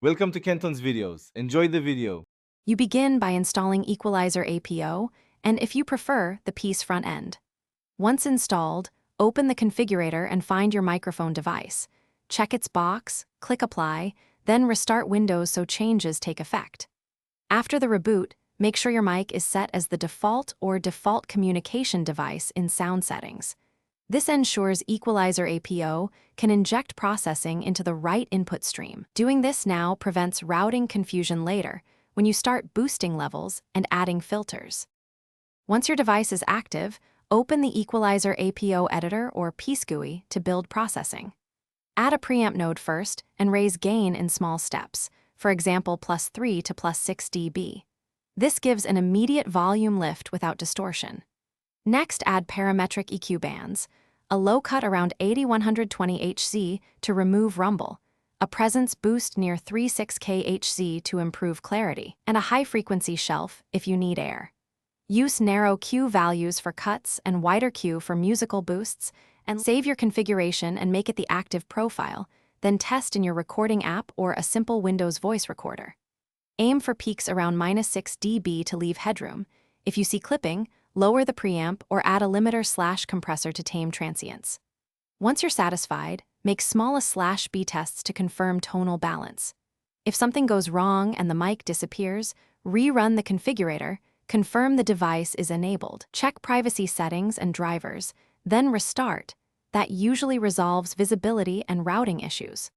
Welcome to Kenton's videos. Enjoy the video. You begin by installing Equalizer Apo, and if you prefer, the piece front end. Once installed, open the configurator and find your microphone device. Check its box, click Apply, then restart Windows so changes take effect. After the reboot, make sure your mic is set as the default or default communication device in sound settings. This ensures Equalizer Apo can inject processing into the right input stream. Doing this now prevents routing confusion later when you start boosting levels and adding filters. Once your device is active, open the Equalizer Apo editor or piece GUI to build processing. Add a preamp node first and raise gain in small steps, for example +3 to +6 dB. This gives an immediate volume lift without distortion. Next, add parametric EQ bands, a low cut around 80-120 Hz to remove rumble, a presence boost near 36K Hz to improve clarity, and a high-frequency shelf if you need air. Use narrow Q values for cuts and wider Q for musical boosts, and save your configuration and make it the active profile, then test in your recording app or a simple Windows voice recorder. Aim for peaks around -6 dB to leave headroom. If you see clipping, lower the preamp or add a limiter/compressor to tame transients. Once you're satisfied, make small A/B tests to confirm tonal balance. If something goes wrong and the mic disappears, rerun the configurator, confirm the device is enabled, check privacy settings and drivers, then restart. That usually resolves visibility and routing issues.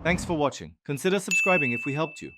Thanks for watching. Consider subscribing if we helped you.